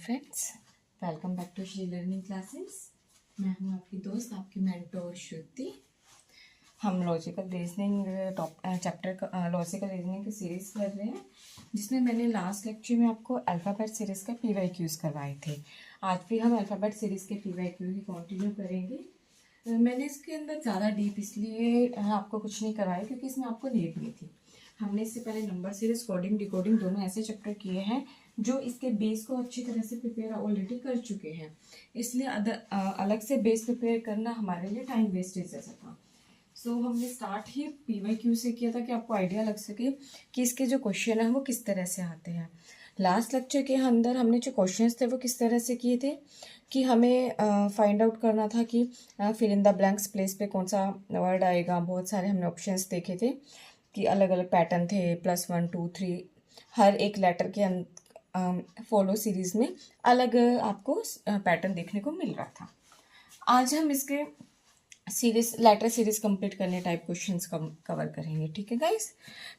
Friends, welcome back to Shri learning classes. मैं हूं आपकी दोस्त, आपकी मेंटोर श्रुति। हम logical reasoning chapter logical reasoning की सीरीज़ कर रहे हैं, जिसमें मैंने लास्ट लेक्चर में आपको अल्फ़ाबेट सीरीज़ का PYQs करवाए थे। आज भी हम अल्फ़ाबेट सीरीज़ के PYQ ही कंटिन्यू करेंगे। मैंने इसके अंदर ज़्यादा डीप इसलिए आपको कुछ नहीं करवाया क्योंकि इसमें आपको नीड नहीं थी। हमने इससे पहले नंबर सीरीज, कोडिंग, डिकोडिंग दोनों ऐसे चैप्टर किए हैं जो इसके बेस को अच्छी तरह से प्रिपेयर ऑलरेडी कर चुके हैं, इसलिए अलग से बेस प्रिपेयर करना हमारे लिए टाइम वेस्टेज जैसा था। सो हमने स्टार्ट ही PYQ से किया था कि आपको आइडिया लग सके कि इसके जो क्वेश्चन है वो किस तरह से आते हैं। लास्ट लेक्चर के अंदर हमने जो क्वेश्चंस थे वो किस तरह से किए थे कि हमें फाइंड आउट करना था कि fill in the blanks place पे कौन सा वर्ड आएगा। बहुत सारे हमने ऑप्शंस देखे थे कि अलग अलग पैटर्न थे, +1 2 3, हर एक लेटर के फॉलो सीरीज में अलग आपको पैटर्न देखने को मिल रहा था। आज हम इसके लेटर सीरीज कंप्लीट करने टाइप क्वेश्चंस कवर करेंगे, ठीक है गाइस।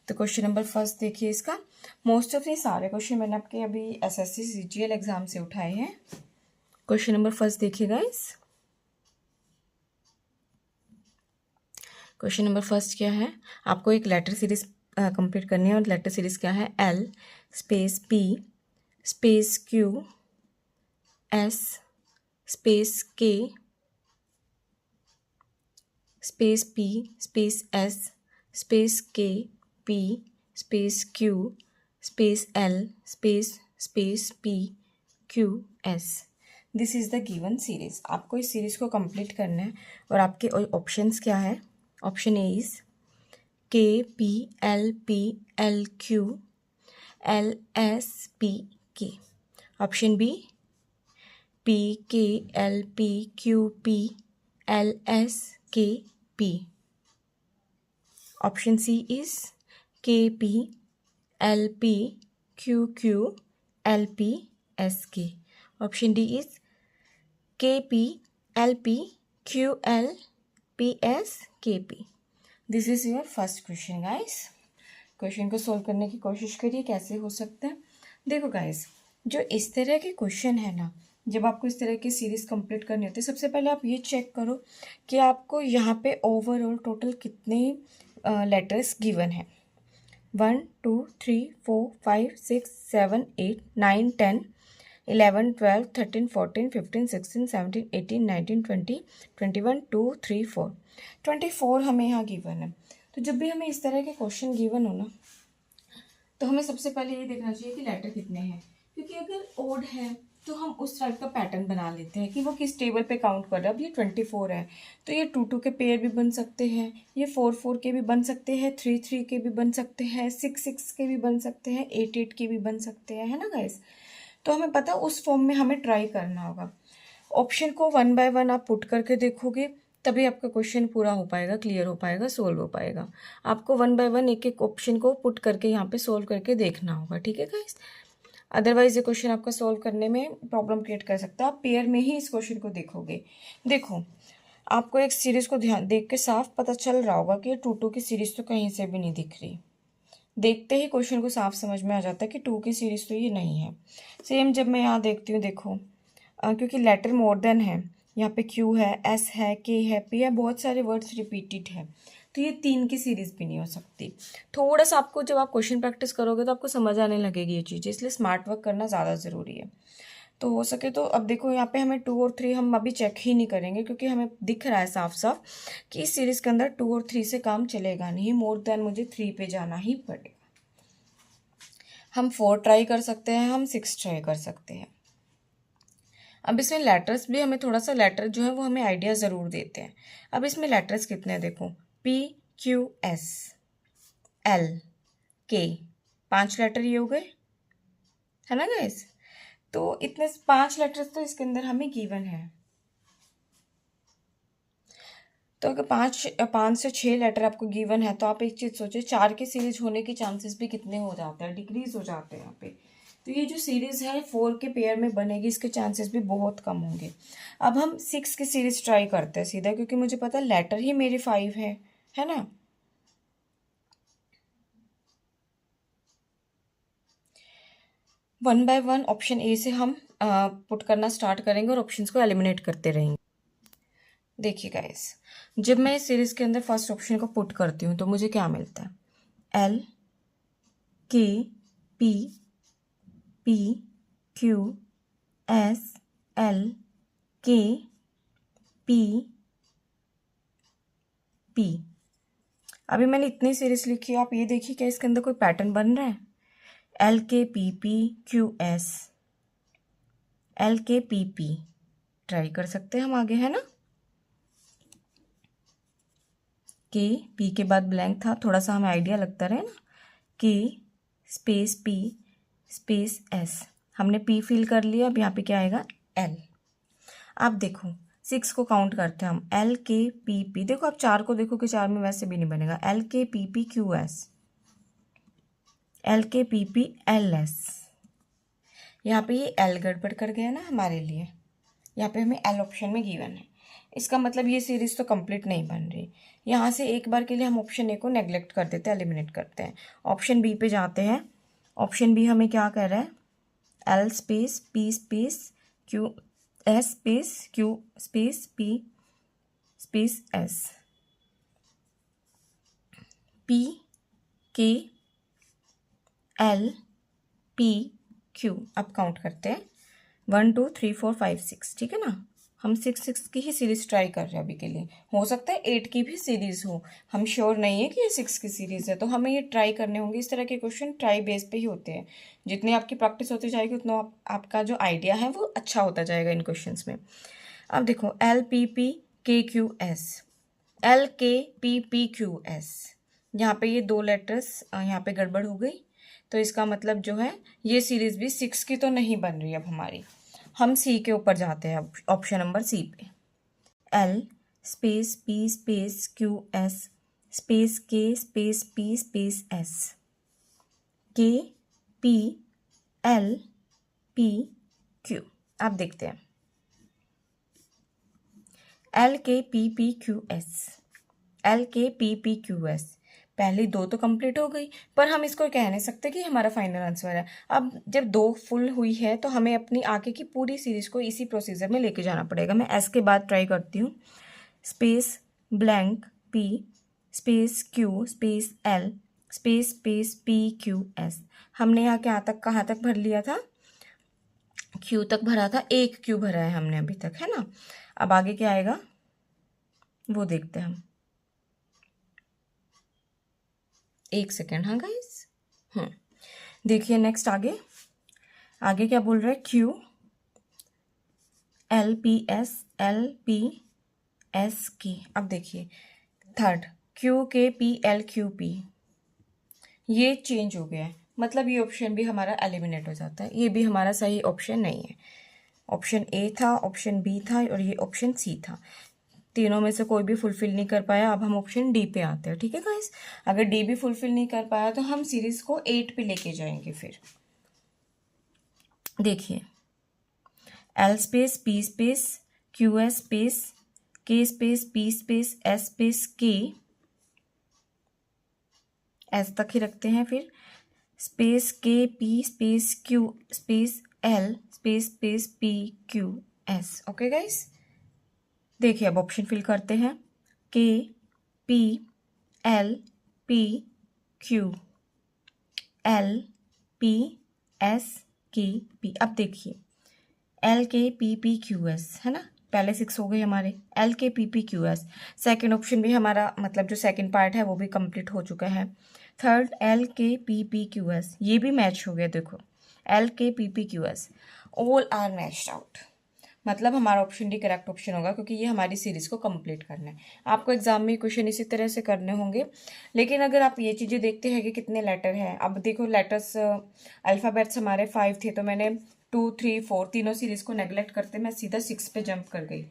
तो क्वेश्चन नंबर फर्स्ट देखिए इसका। मोस्ट ऑफ ये सारे क्वेश्चन मैंने आपके अभी SSC CGL एग्जाम से उठाए हैं। क्वेश्चन नंबर फर्स्ट देखिए गाइस। क्वेश्चन नंबर फर्स्ट क्या है, आपको एक लेटर सीरीज कंप्लीट करनी है और लेटर सीरीज क्या है, L space P space Q S space K space P space S space K P space Q space L space P Q S। This is the given series. आपको इस series को complete करना है और आपके options क्या है। Option A is K P L P L Q L S P K। Option B P K L P Q P L S K P। Option C is K P L P Q Q L P S K। Option D is K P L P Q L P S K P। This is your first question guys. Question को solve करने की कोशिश करिए कैसे हो सकता है। देखो गाइस, जो इस तरह के क्वेश्चन है ना, जब आपको इस तरह की सीरीज कंप्लीट करनी होती है, सबसे पहले आप ये चेक करो कि आपको यहाँ पे ओवरऑल टोटल कितने लेटर्स गिवन है। 1 2 3 4 5 6 7 8 9 10 11 12 13 14 15 16 17 18 19 20 21 2 3 4 24 हमें यहाँ गिवन है। तो जब भी हमें इस तरह के क्वेश्चन गिवन हो ना, तो हमें सबसे पहले ये देखना चाहिए कि लेटर कितने हैं, क्योंकि अगर ओड है तो हम उस टाइप का पैटर्न बना लेते हैं कि वो किस टेबल पे काउंट कर रहा है। अब ये 24 है तो ये 2 2 के पेयर भी बन सकते हैं, ये 4 4 के भी बन सकते हैं, 3 3 के भी बन सकते हैं, 6 6 के भी बन सकते हैं, 8 8 के भी बन सकते हैं, है ना गाइस। तो हमें पता उस फॉर्म में हमें ट्राई करना होगा। ऑप्शन को 1 बाय 1 आप पुट करके देखोगे तभी आपका क्वेश्चन पूरा हो पाएगा, क्लियर हो पाएगा, सोल्व हो पाएगा। आपको 1 बाय 1 एक एक ऑप्शन को पुट करके यहाँ पे सोल्व करके देखना होगा, ठीक है गाइस। अदरवाइज ये क्वेश्चन आपका सोल्व करने में प्रॉब्लम क्रिएट कर सकता है। आप पेयर में ही इस क्वेश्चन को देखोगे। देखो, आपको एक सीरीज को ध्यान देख के साफ पता चल रहा होगा कि 2 2 की सीरीज तो कहीं से भी नहीं दिख रही। देखते ही क्वेश्चन को साफ समझ में आ जाता है कि 2 की सीरीज तो ये नहीं है। सेम जब मैं यहाँ देखती हूँ, देखो क्योंकि लेटर मोर देन है, यहाँ पे Q है, S है, K है, P है, बहुत सारे वर्ड्स रिपीटेड है, तो ये 3 की सीरीज भी नहीं हो सकती। थोड़ा सा आपको जब आप क्वेश्चन प्रैक्टिस करोगे तो आपको समझ आने लगेगी ये चीज़ें, इसलिए स्मार्ट वर्क करना ज़्यादा ज़रूरी है। तो हो सके तो अब देखो यहाँ पे हमें 2 और 3 हम अभी चेक ही नहीं करेंगे, क्योंकि हमें दिख रहा है साफ साफ कि इस सीरीज के अंदर 2 और 3 से काम चलेगा नहीं, मोर देन मुझे 3 पे जाना ही पड़ेगा। हम 4 ट्राई कर सकते हैं, हम 6 ट्राई कर सकते हैं। अब इसमें लेटर्स भी हमें थोड़ा सा लेटर जो है वो हमें आइडिया ज़रूर देते हैं। अब इसमें लेटर्स कितने हैं, देखो P Q S L K, 5 letter ये हो गए, है ना गाइस। तो इतने 5 लेटर्स तो इसके अंदर हमें गिवन है। तो अगर 5 से 6 लेटर आपको गिवन है तो आप एक चीज़ सोचिए, 4 की सीरीज होने के चांसेस भी कितने हो जाते हैं, डिक्रीज हो जाते हैं यहाँ पे। तो ये जो सीरीज है 4 के पेयर में बनेगी, इसके चांसेस भी बहुत कम होंगे। अब हम 6 की सीरीज ट्राई करते हैं सीधा, क्योंकि मुझे पता है लेटर ही मेरे 5 है ना। One by one option A से हम पुट करना स्टार्ट करेंगे और ऑप्शंस को एलिमिनेट करते रहेंगे। देखिए गाइस, जब मैं इस सीरीज के अंदर फर्स्ट ऑप्शन को पुट करती हूँ तो मुझे क्या मिलता है, L K P P Q S L K P P. अभी मैंने इतनी सीरीज लिखी है, आप ये देखिए क्या इसके अंदर कोई पैटर्न बन रहा है। L K P Q S L K P try कर सकते हैं हम आगे, है ना। के पी के बाद ब्लैंक था, थोड़ा सा हमें आइडिया लगता रहे ना। के स्पेस पी स्पेस एस, हमने पी फिल कर लिया। अब यहाँ पे क्या आएगा, एल। आप देखो 6 को काउंट करते हैं हम, एल के पी देखो आप 4 को देखो कि 4 में वैसे भी नहीं बनेगा। L K P Q S L K P L S. यहाँ पे ये एल गड़बड़ कर गया ना हमारे लिए, यहाँ पे हमें एल ऑप्शन में गिवन है, इसका मतलब ये सीरीज तो कंप्लीट नहीं बन रही। यहाँ से एक बार के लिए हम ऑप्शन ए को नेग्लेक्ट कर देते हैं, एलिमिनेट करते हैं। ऑप्शन बी पे जाते हैं। ऑप्शन बी हमें क्या कह रहा है, L space P space Q S space Q space P space S, P के एल पी क्यू। अब काउंट करते हैं, 1 2 3 4 5 6, ठीक है ना। हम 6 की ही सीरीज ट्राई कर रहे हैं अभी के लिए, हो सकता है 8 की भी सीरीज हो, हम श्योर नहीं है कि ये 6 की सीरीज है, तो हमें ये ट्राई करने होंगे। इस तरह के क्वेश्चन ट्राई बेस पे ही होते हैं, जितनी आपकी प्रैक्टिस होती जाएगी उतना आपका जो आइडिया है वो अच्छा होता जाएगा इन क्वेश्चंस में। अब देखो एल पी के Q S L K P Q S, यहाँ पे ये 2 लेटर्स यहाँ पे गड़बड़ हो गई, तो इसका मतलब जो है ये सीरीज भी 6 की तो नहीं बन रही अब हमारी। हम सी के ऊपर जाते हैं, अब ऑप्शन नंबर सी पे। L space P space Q S space K space P space S, K P L P Q. आप देखते हैं L K P Q S L K P Q S, पहली 2 तो कंप्लीट हो गई, पर हम इसको कह नहीं सकते कि हमारा फाइनल आंसर है। अब जब 2 फुल हुई है तो हमें अपनी आगे की पूरी सीरीज को इसी प्रोसीजर में लेके जाना पड़ेगा। मैं एस के बाद ट्राई करती हूँ, space blank P space Q space L space space P Q S. हमने यहाँ क्या तक कहाँ तक भर लिया था, क्यू तक भरा था, 1 क्यू भरा है हमने अभी तक, है ना। अब आगे क्या आएगा वो देखते हैं हम, 1 सेकेंड। हाँ गाइस, देखिए नेक्स्ट आगे क्या बोल रहा है, क्यू एल पी एस की। अब देखिए थर्ड क्यू के पी एल क्यू पी, ये चेंज हो गया है, मतलब ये ऑप्शन भी हमारा एलिमिनेट हो जाता है, ये भी हमारा सही ऑप्शन नहीं है। ऑप्शन ए था, ऑप्शन बी था और ये ऑप्शन सी था, तीनों में से कोई भी फुलफिल नहीं कर पाया। अब हम ऑप्शन डी पे आते हैं, ठीक है गाइस। अगर डी भी फुलफिल नहीं कर पाया तो हम सीरीज को 8 पे लेके जाएंगे। फिर देखिए L space P space Q S space K space P space S space K, S तक ही रखते हैं, फिर space K P space Q space L space space P Q S. Okay guys, देखिए अब ऑप्शन फिल करते हैं, K P L P Q L P S K P. अब देखिए L K P Q S, है ना, पहले 6 हो गए हमारे, L K P Q S. Second option भी हमारा मतलब जो सेकेंड पार्ट है वो भी कंप्लीट हो चुका है। Third L K P Q S, ये भी मैच हो गया, देखो L K P Q S, all are matched out, मतलब हमारा ऑप्शन डी करेक्ट ऑप्शन होगा, क्योंकि ये हमारी सीरीज को कंप्लीट करना है। आपको एग्जाम में क्वेश्चन इसी तरह से करने होंगे, लेकिन अगर आप ये चीज़ें देखते हैं कि कितने लेटर हैं, अब देखो लेटर्स अल्फ़ाबेट्स हमारे 5 थे, तो मैंने 2 3 4 तीनों सीरीज को नेगलेक्ट करते मैं सीधा 6 पे जंप कर गई,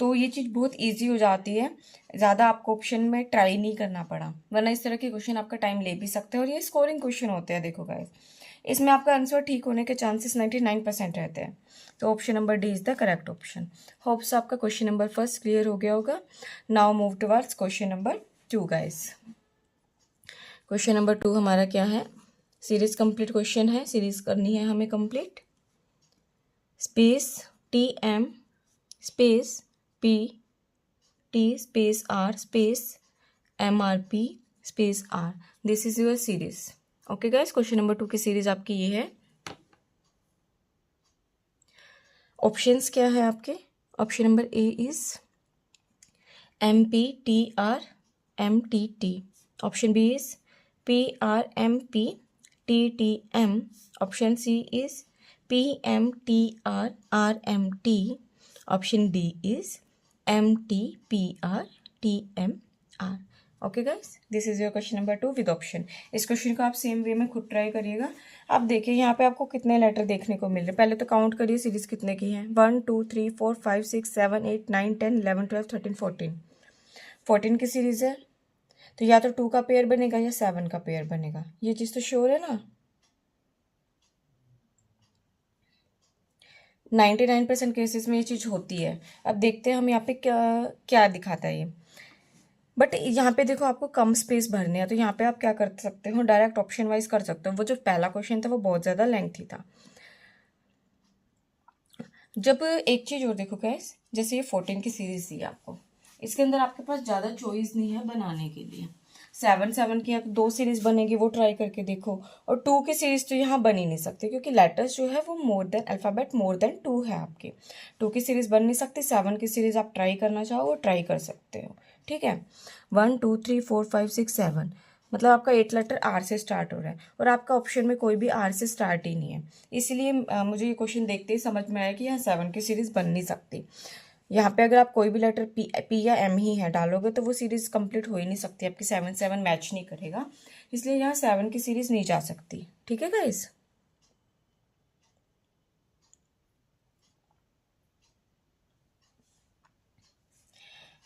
तो ये चीज़ बहुत ईजी हो जाती है, ज़्यादा आपको ऑप्शन में ट्राई नहीं करना पड़ा, वरना इस तरह के क्वेश्चन आपका टाइम ले भी सकते हैं और ये स्कोरिंग क्वेश्चन होते हैं। देखो गाइस, इसमें आपका आंसर ठीक होने के चांसेस 99% रहते हैं, तो option number D is the correct option. Hopes आपका क्वेश्चन नंबर 1 क्लियर हो गया होगा। Now move towards question number 2 guys. Question number 2 हमारा क्या है, सीरीज कंप्लीट क्वेश्चन है, सीरीज करनी है हमें complete. Space TM space PT space R space MRP space R। This is your series. Okay guys, question number 2 की series आपकी ये है। ऑप्शंस क्या है आपके? Option number A is MPTR MTT। Option B is PRMPTTM। Option C is PMTR RMT। Option D is MTPR TMR। Okay guys, this is your question number 2 with option. इस question को आप same way में खुद try करिएगा। आप देखिए यहाँ पे आपको कितने लेटर देखने को मिल रहे हैं। पहले तो काउंट करिए सीरीज कितने की है। 1 2 3 4 5 6 7 8 9 10 11 12 13 14 की सीरीज है। तो या तो 2 का पेयर बनेगा या 7 का पेयर बनेगा। ये चीज़ तो श्योर है ना। 99% केसेस में ये चीज़ होती है। अब देखते हैं हम यहाँ पे क्या क्या दिखाता है ये। बट यहाँ पे देखो आपको कम स्पेस भरने हैं, तो यहाँ पे आप क्या कर सकते हो, डायरेक्ट ऑप्शन वाइज कर सकते हो। वो जो पहला क्वेश्चन था वो बहुत ज़्यादा लेंथी था। जब एक चीज़ और देखो गैस, जैसे ये 14 की सीरीज दी आपको, इसके अंदर आपके पास ज़्यादा चॉइस नहीं है बनाने के लिए। 7 की तो 2 सीरीज बनेगी, वो ट्राई करके देखो। और 2 की सीरीज तो यहाँ बन ही नहीं सकती, क्योंकि लेटर्स जो है वो more than alphabet more than 2 है आपके। 2 की सीरीज बन नहीं सकती। 7 की सीरीज आप ट्राई करना चाहो वो ट्राई कर सकते हो। ठीक है, 1 2 3 4 5 6 7, मतलब आपका 8 लेटर आर से स्टार्ट हो रहा है और आपका ऑप्शन में कोई भी आर से स्टार्ट ही नहीं है। इसलिए मुझे ये क्वेश्चन देखते ही समझ में आया कि यहाँ 7 की सीरीज बन नहीं सकती। यहाँ पे अगर आप कोई भी लेटर पी या एम ही है डालोगे तो वो सीरीज कंप्लीट हो ही नहीं सकती, आपकी 7 मैच नहीं करेगा। इसलिए यहाँ 7 की सीरीज नहीं जा सकती। ठीक है गाइस।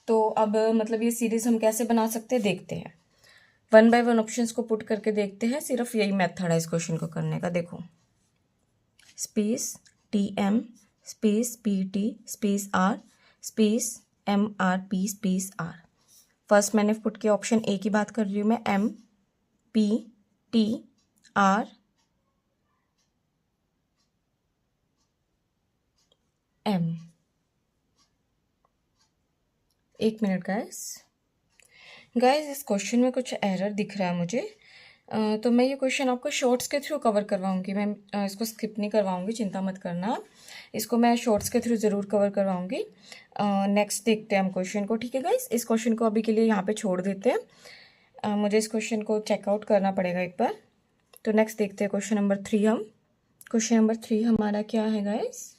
तो अब मतलब ये सीरीज हम कैसे बना सकते हैं देखते हैं। 1 बाय 1 ऑप्शंस को पुट करके देखते हैं। सिर्फ यही मेथड है इस क्वेश्चन को करने का। देखो, space TM space PT space R space MRP space R। First मैंने पुट किया ऑप्शन ए की बात कर रही हूँ मैं, MPTR M। एक मिनट गाइस इस क्वेश्चन में कुछ एरर दिख रहा है मुझे। तो मैं ये क्वेश्चन आपको शॉर्ट्स के थ्रू कवर करवाऊंगी। मैं इसको स्किप नहीं करवाऊंगी, चिंता मत करना। इसको मैं शॉर्ट्स के थ्रू ज़रूर कवर करवाऊंगी। नेक्स्ट देखते हैं हम क्वेश्चन को। ठीक है गाइस, इस क्वेश्चन को अभी के लिए यहाँ पे छोड़ देते हैं। मुझे इस क्वेश्चन को चेकआउट करना पड़ेगा एक बार। तो नेक्स्ट देखते हैं क्वेश्चन नंबर 3 हम। क्वेश्चन नंबर 3 हमारा क्या है गाइस,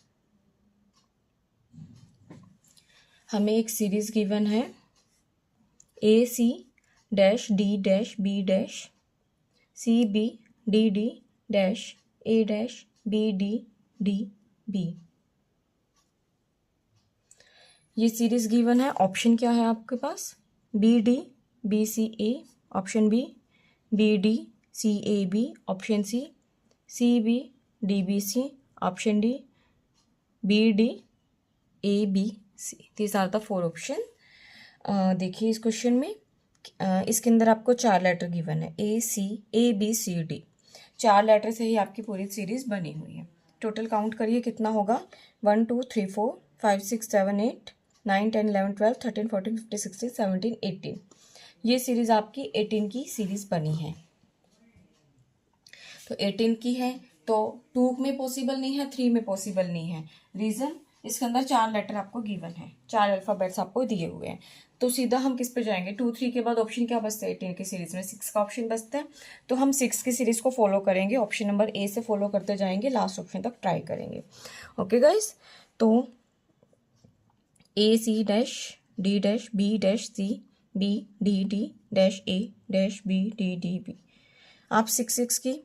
हमें एक सीरीज गिवन है AC-D-BD-CB-DD-A-BD-DB। ये सीरीज गिवन है। ऑप्शन क्या है आपके पास, BD-BCA, option B BD-CAB, option C CB-DBC, option D BD-ABC। These are the 4 option. देखिए इस क्वेश्चन में इसके अंदर आपको 4 लेटर गिवन है, ABCD। 4 लेटर से ही आपकी पूरी सीरीज बनी हुई है। टोटल काउंट करिए कितना होगा, 1 2 3 4 5 6 7 8 9 10 11 12 13 14 15 16 17 18। ये सीरीज आपकी 18 की सीरीज बनी है। तो 18 की है तो 2 में पॉसिबल नहीं है, 3 में पॉसिबल नहीं है। रीज़न, इसके अंदर 4 लेटर आपको गिवन है, 4 अल्फ़ाबेट्स आपको दिए हुए हैं। तो सीधा हम किस पे जाएंगे, 2 3 के बाद ऑप्शन क्या बचता है 18 की सीरीज में, 6 का ऑप्शन बचता है। तो हम 6 की सीरीज को फॉलो करेंगे, ऑप्शन नंबर ए से फॉलो करते जाएंगे, लास्ट ऑप्शन तक ट्राई करेंगे। ओके गाइस, तो AC-D-B-D-C-B-D-D-A-B। आप 6 की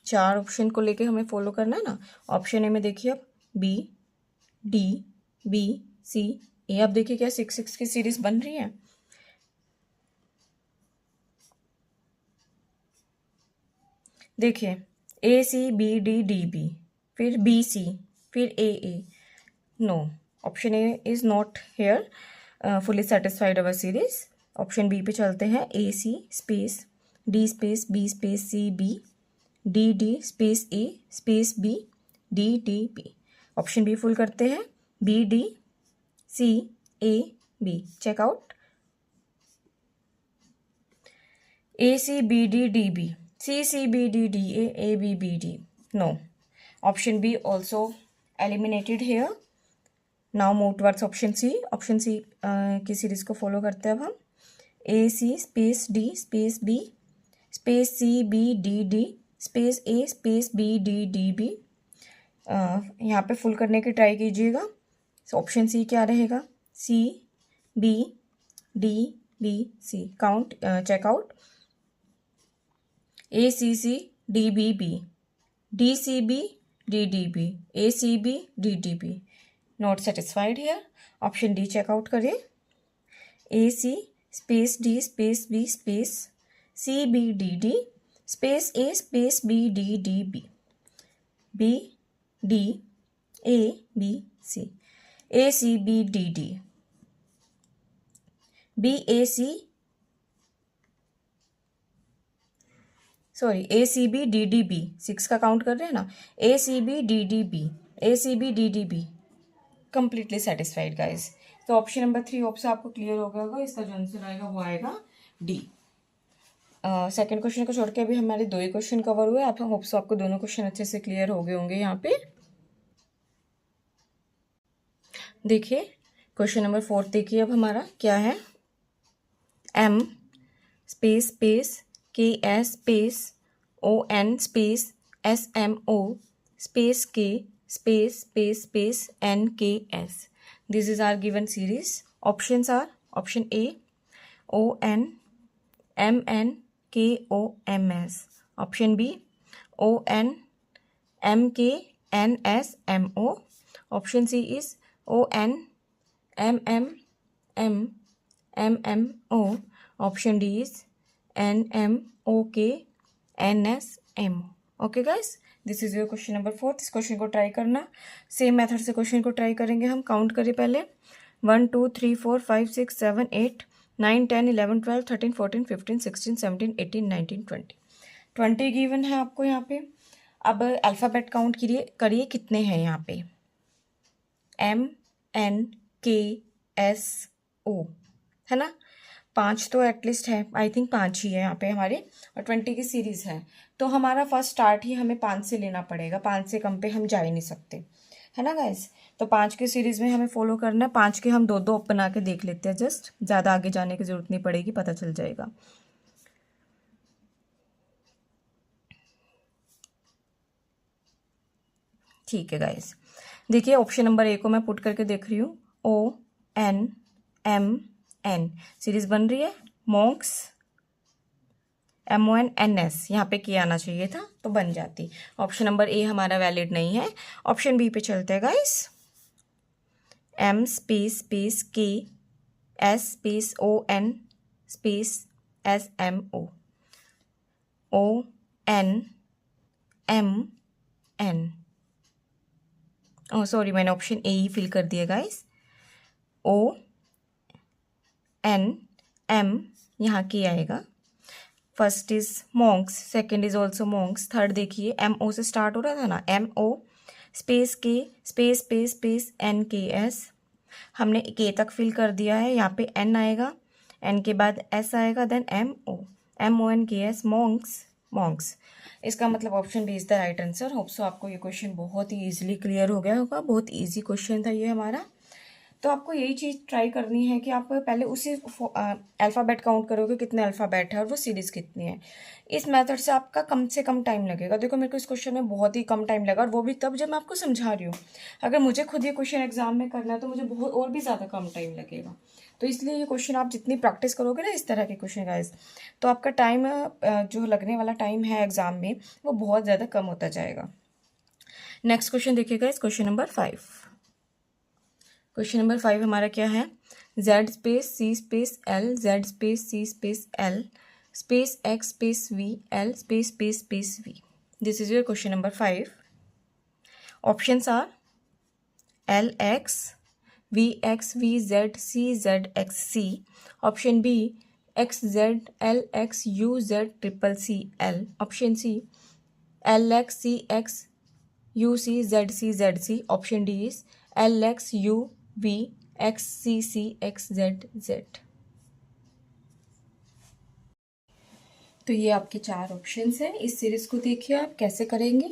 4 ऑप्शन को लेके हमें फॉलो करना है ना। ऑप्शन ए में देखिए अब BD-B-C-A। अब देखिए क्या 6 की सीरीज बन रही है। देखिए AC-BD-DB, फिर BC, फिर AA। No, option A is not here fully satisfied our series. Option B पे चलते हैं, AC space D space B space C B, DD space A space B, D D B. Option B full करते हैं, B D C A B. Check out. A C B D D B, C C B D D A B B D. No, option B also eliminated here. Now move towards option C. Option C की series को follow करते हैं अब हम। A C space D space B space C B D D space A space B D D B. यहाँ पे full करने की ट्राई कीजिएगा। ऑप्शन सी क्या रहेगा, C B D B C. Count, check out. A C C D B B, D C B D D B, A C B D D B. Not satisfied here. Option D check out करें। A C space D space B space C B D D space A space B D D B, B D A B C, A C B D D, B A C sorry A C B D D B. 6 का count कर रहे हैं ना, A C B D D B, A C B D D B. Completely satisfied guys. तो option number 3 hope से आपको clear हो गया होगा। इसका जो आंसर आएगा वो आएगा डी। सेकंड क्वेश्चन को छोड़ के अभी हमारे 2 ही क्वेश्चन कवर हुए। आप होप से आपको दोनों क्वेश्चन अच्छे से क्लियर हो गए होंगे। यहाँ पे देखिए क्वेश्चन नंबर 4 देखिए अब हमारा क्या है। M space space K S space O N space S M O space K space space space N K S. This is our given series. Options are option A O N M N K O M S. Option B O N M K N S M O. Option C is O N M M M M M O. Option D is N M O K N S M O. Okay guys, this is your question number 4। इस question को try करना। Same method से question को try करेंगे हम। Count करें पहले 1 2 3 4 5 6 7 8 9 10 11 12 13 14 15 16 17 18 19 20 20 given है आपको यहाँ पे। अब अल्फ़ाबेट काउंट करिए कितने हैं यहाँ पे। M N K S O है ना, 5 तो एटलीस्ट है, आई थिंक 5 ही है यहाँ पे हमारे, और 20 की सीरीज़ है। तो हमारा फर्स्ट स्टार्ट ही हमें 5 से लेना पड़ेगा, 5 से कम पे हम जा ही नहीं सकते, है ना गाइस। तो 5 की सीरीज़ में हमें फॉलो करना है। 5 के हम 2 बना के देख लेते हैं, जस्ट ज़्यादा आगे जाने की ज़रूरत नहीं पड़ेगी, पता चल जाएगा। ठीक है गाइस, देखिए ऑप्शन नंबर ए को मैं पुट करके देख रही हूँ। O N M N series बन रही है। मॉन्क्स MON NS, यहाँ पे के आना चाहिए था तो बन जाती। ऑप्शन नंबर ए हमारा वैलिड नहीं है। ऑप्शन बी पे चलते हैं guys. M space space K S space O N space S M O O N M N। Oh sorry, मैंने ऑप्शन ए ही फिल कर दिया गाइस। O N M यहाँ के आएगा। First is Monks, second is also Monks, third देखिए MO से start हो रहा था ना, MO space K space space space NKS। हमने K तक फिल कर दिया है। यहाँ पे N आएगा, N के बाद S आएगा, देन MONKS मॉन्क्स मॉन्क्स। इसका मतलब option B is the right answer. Hope so आपको ये क्वेश्चन बहुत ही ईजिली क्लियर हो गया होगा। बहुत ईजी क्वेश्चन था ये हमारा। तो आपको यही चीज़ ट्राई करनी है कि आप पहले उसी अल्फ़ाबेट काउंट करोगे कितने अल्फ़ाबेट है और वो सीरीज़ कितनी है। इस मेथड से आपका कम से कम टाइम लगेगा। देखो मेरे को इस क्वेश्चन में बहुत ही कम टाइम लगा, और वो भी तब जब मैं आपको समझा रही हूँ। अगर मुझे खुद ये क्वेश्चन एग्जाम में करना है तो मुझे बहुत और भी ज़्यादा कम टाइम लगेगा। तो इसलिए ये क्वेश्चन आप जितनी प्रैक्टिस करोगे ना इस तरह के क्वेश्चन गाइस, तो आपका टाइम जो लगने वाला टाइम है एग्ज़ाम में वो बहुत ज़्यादा कम होता जाएगा। नेक्स्ट क्वेश्चन देखिएगा इस क्वेश्चन नंबर 5। क्वेश्चन नंबर 5 हमारा क्या है। Z space C space L Z space C space L space X space V L space space space V। This is your question number 5। Options are LX VX VZ CZ XC। Option B XZ LX UZ CCC L। Option C LX CX UCZCZC. Option D is LXUVXCCXZZ. तो ये आपके 4 options हैं। इस series को देखिए आप कैसे करेंगे।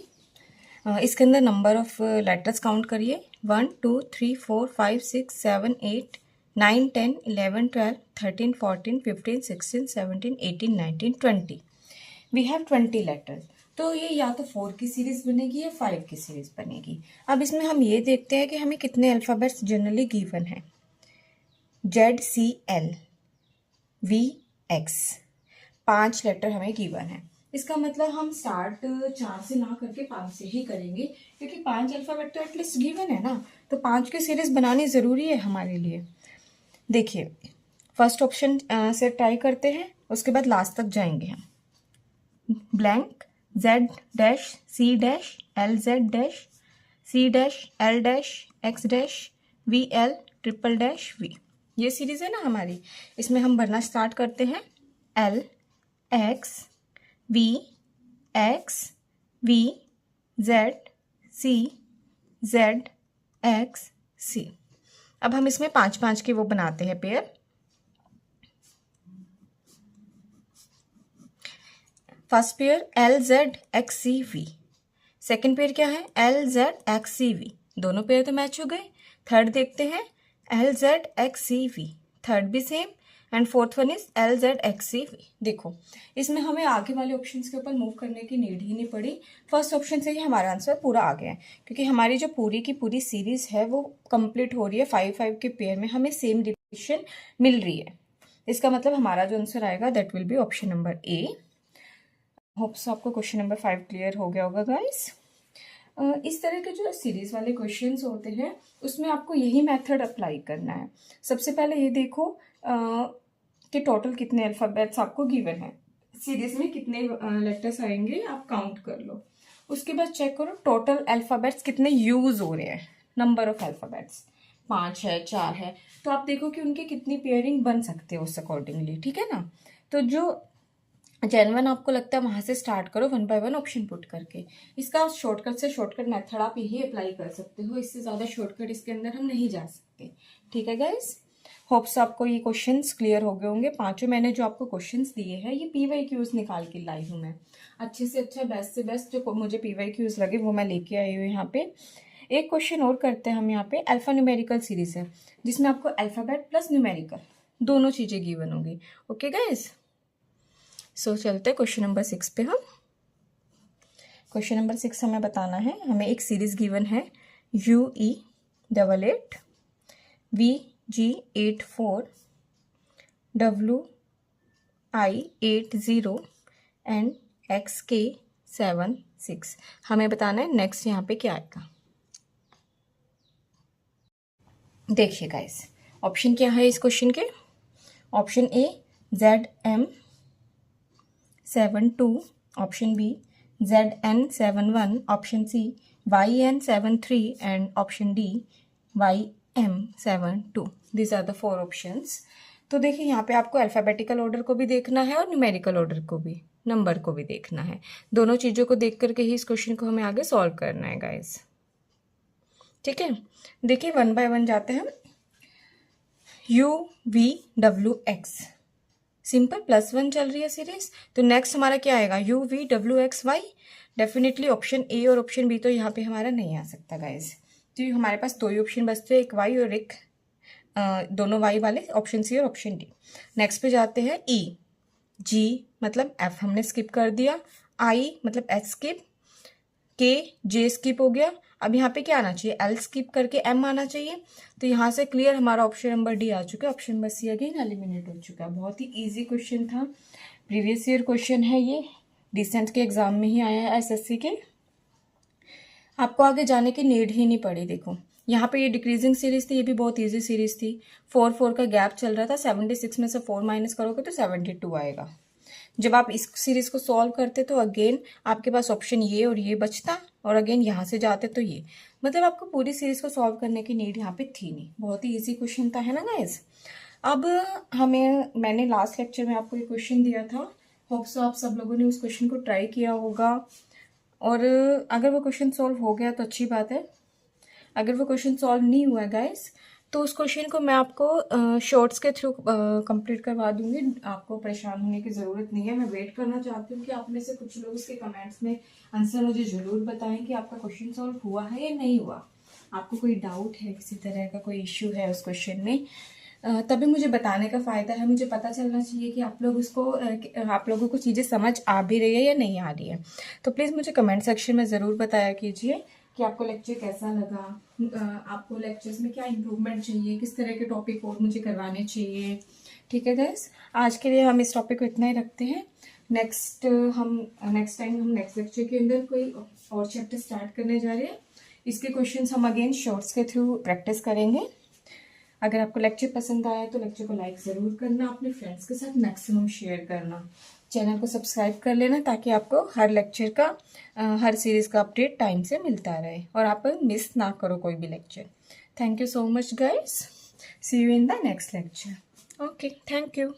इसके अंदर नंबर ऑफ लेटर्स काउंट करिए 1 2 3 4 5 6 7 8 9 10 11 12 13 14 15 16 17 18 19 20. We have 20 letters. तो ये या तो 4 की सीरीज़ बनेगी या 5 की सीरीज़ बनेगी। अब इसमें हम ये देखते हैं कि हमें कितने अल्फ़ाबेट्स जनरली गिवन हैं। ZCLVX 5 लेटर हमें गिवन है। इसका मतलब हम स्टार्ट 4 से ना करके 5 से ही करेंगे, क्योंकि 5 अल्फ़ाबेट तो एटलीस्ट गिवन है ना, तो 5 की सीरीज़ बनानी ज़रूरी है हमारे लिए। देखिए फर्स्ट ऑप्शन से ट्राई करते हैं, उसके बाद लास्ट तक जाएंगे हम। Blank Z dash C dash LZ dash C dash L dash X dash VL triple dash V। ये सीरीज़ है ना हमारी। इसमें हम भरना स्टार्ट करते हैं L X V X V Z C Z X C। अब हम इसमें 5-5 के वो बनाते हैं pair. First pair LZXCV। Second pair क्या है LZXCV। दोनों पेयर तो मैच हो गए। थर्ड देखते हैं LZXCV, थर्ड भी same, and fourth one is LZXCV। देखो इसमें हमें आगे वाले ऑप्शंस के ऊपर मूव करने की नीड ही नहीं पड़ी। फर्स्ट ऑप्शन से ही हमारा आंसर पूरा आ गया है, क्योंकि हमारी जो पूरी की पूरी सीरीज है वो कंप्लीट हो रही है 5-5 के पेयर में, हमें सेम रिपीटेशन मिल रही है। इसका मतलब हमारा जो आंसर आएगा that will be option number A. Hopes आपको क्वेश्चन नंबर 5 क्लियर हो गया होगा गाइस। इस तरह के जो सीरीज वाले क्वेश्चंस होते हैं उसमें आपको यही मेथड अप्लाई करना है। सबसे पहले ये देखो कि टोटल कितने अल्फ़ाबेट्स आपको गिवन है, सीरीज में कितने लेटर्स आएंगे आप काउंट कर लो। उसके बाद चेक करो टोटल अल्फ़ाबेट्स कितने यूज हो रहे हैं। नंबर ऑफ अल्फ़ाबेट्स 5 है 4 है, तो आप देखो कि उनकी कितनी पेयरिंग बन सकते हो उस अकॉर्डिंगली, ठीक है ना। तो जो जेन्युइन आपको लगता है वहां से स्टार्ट करो 1 बाय 1 ऑप्शन पुट करके। इसका शॉर्टकट से शॉर्टकट मेथड आप यही अप्लाई कर सकते हो, इससे ज़्यादा शॉर्टकट इसके अंदर हम नहीं जा सकते, ठीक है गाइस। होप्स आपको ये क्वेश्चंस क्लियर हो गए होंगे। 5 मैंने जो आपको क्वेश्चंस दिए हैं ये PYQs निकाल के लाई हूँ मैं। अच्छे से अच्छा बेस्ट से बेस्ट जो मुझे PYQs लगे वो मैं लेके आई हूँ यहाँ पे। एक क्वेश्चन और करते हैं हम यहाँ पे। अल्फा न्यूमेरिकल सीरीज है जिसमें आपको अल्फाबेट प्लस न्यूमेरिकल दोनों चीज़ें गिवन होंगी। ओके गाइस, सो चलते हैं क्वेश्चन नंबर 6 पे। हम क्वेश्चन नंबर 6 हमें बताना है, हमें एक सीरीज गिवन है UE88 VG84 WI80 and XK76। हमें बताना है नेक्स्ट यहाँ पे क्या आएगा। देखिए गाइस ऑप्शन क्या है इस क्वेश्चन के। Option A ZM72, option B ZN71, option C YN73 and option D YM72। This are the 4 options. तो देखिए यहाँ पे आपको अल्फ़ाबेटिकल ऑर्डर को भी देखना है और न्यूमेरिकल ऑर्डर को भी, नंबर को भी देखना है। दोनों चीज़ों को देख करके ही इस क्वेश्चन को हमें आगे सॉल्व करना है गाइस, ठीक है। देखिए 1 बाय 1 जाते हैं। UVWX सिंपल +1 चल रही है सीरीज, तो नेक्स्ट हमारा क्या आएगा UVWXY। डेफिनेटली ऑप्शन ए और ऑप्शन बी तो यहाँ पे हमारा नहीं आ सकता गाइज, तो हमारे पास 2 ही ऑप्शन बचते हैं, एक वाई और एक दोनों वाई वाले, ऑप्शन सी और ऑप्शन डी। नेक्स्ट पे जाते हैं E, G मतलब F हमने स्किप कर दिया, I मतलब H skip, K J skip हो गया। अब यहाँ पे क्या आना चाहिए L स्किप करके M आना चाहिए। तो यहाँ से क्लियर हमारा ऑप्शन नंबर डी आ चुका है। Option number C again eliminate हो चुका है। बहुत ही इजी क्वेश्चन था, प्रीवियस ईयर क्वेश्चन है ये, रिसेंट के एग्जाम में ही आया है SSC के। आपको आगे जाने की नीड ही नहीं पड़ी। देखो यहाँ पे ये डिक्रीजिंग सीरीज थी, ये भी बहुत इजी सीरीज थी। 4-4 का गैप चल रहा था, 76 में से 4 माइनस करोगे तो 72 आएगा। जब आप इस सीरीज को सॉल्व करते तो अगेन आपके पास ऑप्शन ये और ये बचता, और अगेन यहाँ से जाते तो ये, मतलब आपको पूरी सीरीज को सॉल्व करने की नीड यहाँ पे थी नहीं। बहुत ही इजी क्वेश्चन था, है ना गाइस। अब मैंने लास्ट लेक्चर में आपको ये क्वेश्चन दिया था, होप सो आप सब लोगों ने उस क्वेश्चन को ट्राई किया होगा और अगर वो क्वेश्चन सॉल्व हो गया तो अच्छी बात है, अगर वो क्वेश्चन सॉल्व नहीं हुआ गाइस तो उस क्वेश्चन को मैं आपको शॉर्ट्स के थ्रू कंप्लीट करवा दूंगी। आपको परेशान होने की ज़रूरत नहीं है। मैं वेट करना चाहती हूँ कि आप में से कुछ लोग उसके कमेंट्स में आंसर मुझे ज़रूर बताएं कि आपका क्वेश्चन सॉल्व हुआ है या नहीं हुआ, आपको कोई डाउट है, किसी तरह का कोई इश्यू है उस क्वेश्चन में। तभी मुझे बताने का फ़ायदा है, मुझे पता चलना चाहिए कि आप लोग उसको आप लोगों को चीज़ें समझ आ भी रही है या नहीं आ रही है। तो प्लीज़ मुझे कमेंट सेक्शन में ज़रूर बताया कीजिए कि आपको लेक्चर कैसा लगा, आपको लेक्चर्स में क्या इम्प्रूवमेंट चाहिए, किस तरह के टॉपिक और मुझे करवाने चाहिए। ठीक है गाइस, आज के लिए हम इस टॉपिक को इतना ही रखते हैं। नेक्स्ट टाइम हम नेक्स्ट लेक्चर के अंदर कोई और चैप्टर स्टार्ट करने जा रहे हैं। इसके क्वेश्चंस हम अगेन शॉर्ट्स के थ्रू प्रैक्टिस करेंगे। अगर आपको लेक्चर पसंद आया तो लेक्चर को लाइक ज़रूर करना, अपने फ्रेंड्स के साथ मैक्सिमम शेयर करना, चैनल को सब्सक्राइब कर लेना ताकि आपको हर लेक्चर का हर सीरीज़ का अपडेट टाइम से मिलता रहे और आप मिस ना करो कोई भी lecture. Thank you so much guys, see you in the next lecture. Okay, thank you.